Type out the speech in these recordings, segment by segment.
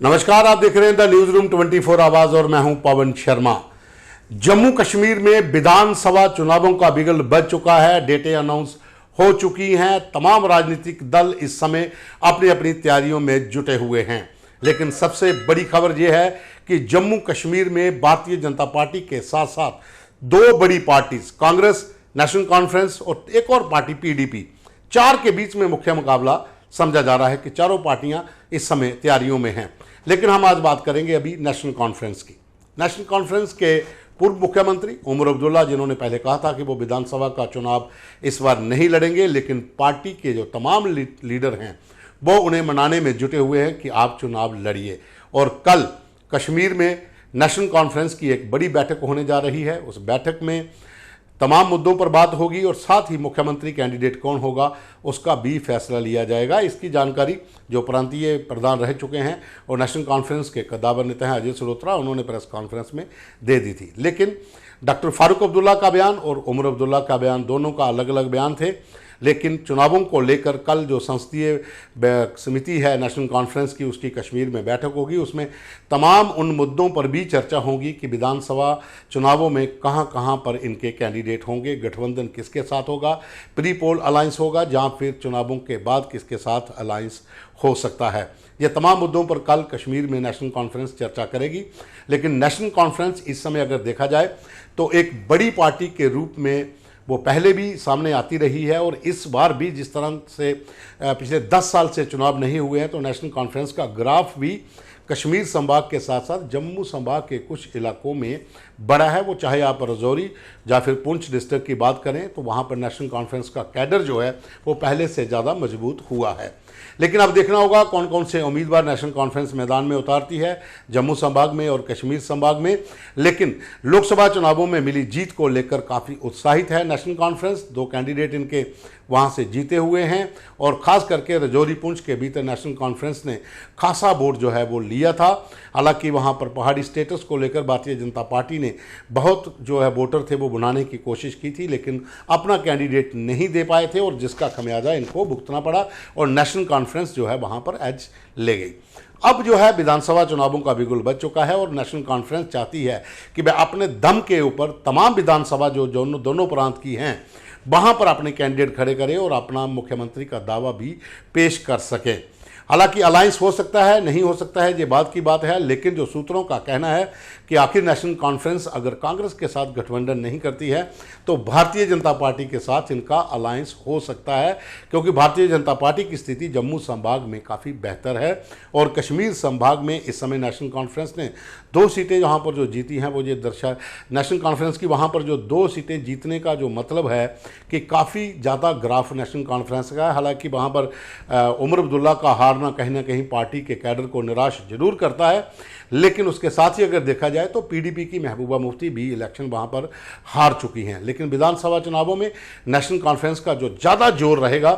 नमस्कार, आप देख रहे हैं द न्यूज रूम 24 आवाज और मैं हूं पवन शर्मा। जम्मू कश्मीर में विधानसभा चुनावों का बिगुल बज चुका है। डेटें अनाउंस हो चुकी हैं। तमाम राजनीतिक दल इस समय अपनी अपनी तैयारियों में जुटे हुए हैं। लेकिन सबसे बड़ी खबर यह है कि जम्मू कश्मीर में भारतीय जनता पार्टी के साथ साथ दो बड़ी पार्टीज कांग्रेस, नेशनल कॉन्फ्रेंस और एक और पार्टी पीडीपी, चार के बीच में मुख्य मुकाबला समझा जा रहा है कि चारों पार्टियां इस समय तैयारियों में हैं। लेकिन हम आज बात करेंगे अभी नेशनल कॉन्फ्रेंस की। नेशनल कॉन्फ्रेंस के पूर्व मुख्यमंत्री उमर अब्दुल्ला, जिन्होंने पहले कहा था कि वो विधानसभा का चुनाव इस बार नहीं लड़ेंगे, लेकिन पार्टी के जो तमाम लीडर हैं वो उन्हें मनाने में जुटे हुए हैं कि आप चुनाव लड़िए। और कल कश्मीर में नेशनल कॉन्फ्रेंस की एक बड़ी बैठक होने जा रही है। उस बैठक में तमाम मुद्दों पर बात होगी और साथ ही मुख्यमंत्री कैंडिडेट कौन होगा उसका भी फैसला लिया जाएगा। इसकी जानकारी जो प्रांतीय प्रधान रह चुके हैं और नेशनल कॉन्फ्रेंस के कद्दावर नेता हैं अजय सरोत्रा, उन्होंने प्रेस कॉन्फ्रेंस में दे दी थी। लेकिन डॉक्टर फारूक अब्दुल्ला का बयान और उमर अब्दुल्ला का बयान, दोनों का अलग अलग बयान थे। लेकिन चुनावों को लेकर कल जो संसदीय समिति है नेशनल कॉन्फ्रेंस की, उसकी कश्मीर में बैठक होगी। उसमें तमाम उन मुद्दों पर भी चर्चा होगी कि विधानसभा चुनावों में कहां कहां पर इनके कैंडिडेट होंगे, गठबंधन किसके साथ होगा, प्री पोल अलायंस होगा, जहां फिर चुनावों के बाद किसके साथ अलायंस हो सकता है। ये तमाम मुद्दों पर कल कश्मीर में नेशनल कॉन्फ्रेंस चर्चा करेगी। लेकिन नेशनल कॉन्फ्रेंस इस समय अगर देखा जाए तो एक बड़ी पार्टी के रूप में वो पहले भी सामने आती रही है और इस बार भी जिस तरह से पिछले 10 साल से चुनाव नहीं हुए हैं, तो नेशनल कॉन्फ्रेंस का ग्राफ भी कश्मीर संभाग के साथ साथ जम्मू संभाग के कुछ इलाकों में बड़ा है। वो चाहे आप रजौरी या फिर पुंछ डिस्ट्रिक्ट की बात करें तो वहाँ पर नेशनल कॉन्फ्रेंस का कैडर जो है वो पहले से ज़्यादा मजबूत हुआ है। लेकिन अब देखना होगा कौन कौन से उम्मीदवार नेशनल कॉन्फ्रेंस मैदान में उतारती है जम्मू संभाग में और कश्मीर संभाग में। लेकिन लोकसभा चुनावों में मिली जीत को लेकर काफ़ी उत्साहित है नेशनल कॉन्फ्रेंस। दो कैंडिडेट इनके वहाँ से जीते हुए हैं और ख़ास करके रजौरी पुंछ के भीतर नेशनल कॉन्फ्रेंस ने खासा वोट जो है वो लिया था। हालांकि वहाँ पर पहाड़ी स्टेटस को लेकर भारतीय जनता पार्टी ने बहुत जो है वोटर थे वो बनाने की कोशिश की थी, लेकिन अपना कैंडिडेट नहीं दे पाए थे और जिसका खमियाजा इनको भुगतना पड़ा और नेशनल कॉन्फ्रेंस जो है वहाँ पर एज ले गई। अब जो है विधानसभा चुनावों का बिगुल बज चुका है और नेशनल कॉन्फ्रेंस चाहती है कि वह अपने दम के ऊपर तमाम विधानसभा जो दोनों प्रांत की हैं वहाँ पर अपने कैंडिडेट खड़े करे और अपना मुख्यमंत्री का दावा भी पेश कर सके। हालांकि अलायंस हो सकता है, नहीं हो सकता है, ये बात की बात है। लेकिन जो सूत्रों का कहना है कि आखिर नेशनल कॉन्फ्रेंस अगर कांग्रेस के साथ गठबंधन नहीं करती है तो भारतीय जनता पार्टी के साथ इनका अलायंस हो सकता है, क्योंकि भारतीय जनता पार्टी की स्थिति जम्मू संभाग में काफ़ी बेहतर है और कश्मीर संभाग में इस समय नेशनल कॉन्फ्रेंस ने 2 सीटें जहाँ पर जो जीती हैं वो ये दर्शा नेशनल कॉन्फ्रेंस की वहाँ पर जो 2 सीटें जीतने का जो मतलब है कि काफ़ी ज़्यादा ग्राफ नेशनल कॉन्फ्रेंस का है। हालांकि वहाँ पर उमर अब्दुल्ला का हारना कहीं ना कहीं पार्टी के कैडर को निराश जरूर करता है। लेकिन उसके साथ ही अगर देखा जाए तो पीडीपी की महबूबा मुफ्ती भी इलेक्शन वहाँ पर हार चुकी हैं। लेकिन विधानसभा चुनावों में नेशनल कॉन्फ्रेंस का जो ज़्यादा जोर रहेगा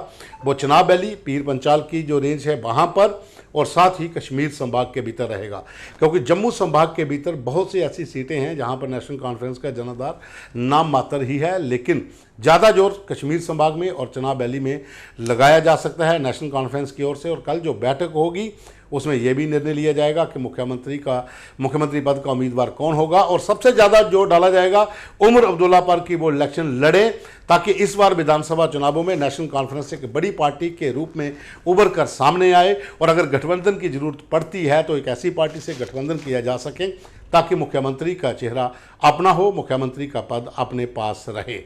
वो चनाब वैली, पीर पंचाल की जो रेंज है वहाँ पर और साथ ही कश्मीर संभाग के भीतर रहेगा, क्योंकि जम्मू संभाग के भीतर बहुत सी ऐसी सीटें हैं जहां पर नेशनल कॉन्फ्रेंस का जनाधार नाम मात्र ही है। लेकिन ज़्यादा जोर कश्मीर संभाग में और चनाब वैली में लगाया जा सकता है नेशनल कॉन्फ्रेंस की ओर से। और कल जो बैठक होगी उसमें यह भी निर्णय लिया जाएगा कि मुख्यमंत्री पद का उम्मीदवार कौन होगा और सबसे ज़्यादा जोर डाला जाएगा उमर अब्दुल्ला पर कि वो इलेक्शन लड़े, ताकि इस बार विधानसभा चुनावों में नेशनल कॉन्फ्रेंस एक बड़ी पार्टी के रूप में उभर कर सामने आए और अगर गठबंधन की जरूरत पड़ती है तो एक ऐसी पार्टी से गठबंधन किया जा सके ताकि मुख्यमंत्री का चेहरा अपना हो, मुख्यमंत्री का पद अपने पास रहे।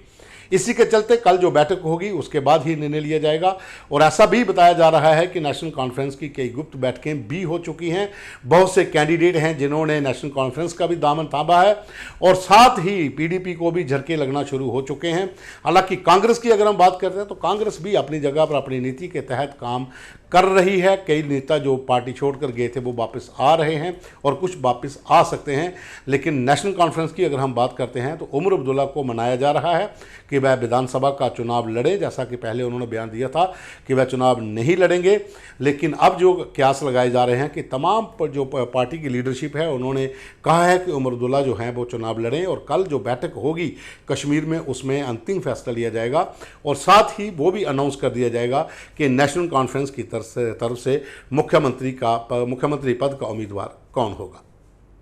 इसी के चलते कल जो बैठक होगी उसके बाद ही निर्णय लिया जाएगा। और ऐसा भी बताया जा रहा है कि नेशनल कॉन्फ्रेंस की कई गुप्त बैठकें भी हो चुकी हैं। बहुत से कैंडिडेट हैं जिन्होंने नेशनल कॉन्फ्रेंस का भी दामन थामा है और साथ ही पीडीपी को भी झटके लगना शुरू हो चुके हैं। हालांकि कांग्रेस की अगर हम बात करते हैं तो कांग्रेस भी अपनी जगह पर अपनी नीति के तहत काम कर रही है। कई नेता जो पार्टी छोड़कर गए थे वो वापस आ रहे हैं और कुछ वापस आ सकते हैं। लेकिन नेशनल कॉन्फ्रेंस की अगर हम बात करते हैं तो उमर अब्दुल्ला को मनाया जा रहा है कि वह विधानसभा का चुनाव लड़े, जैसा कि पहले उन्होंने बयान दिया था कि वह चुनाव नहीं लड़ेंगे। लेकिन अब जो कयास लगाए जा रहे हैं कि तमाम जो पार्टी की लीडरशिप है उन्होंने कहा है कि उमर अब्दुल्ला जो हैं वो चुनाव लड़ें और कल जो बैठक होगी कश्मीर में उसमें अंतिम फैसला लिया जाएगा और साथ ही वो भी अनाउंस कर दिया जाएगा कि नेशनल कॉन्फ्रेंस की तरफ से मुख्यमंत्री पद का उम्मीदवार कौन होगा।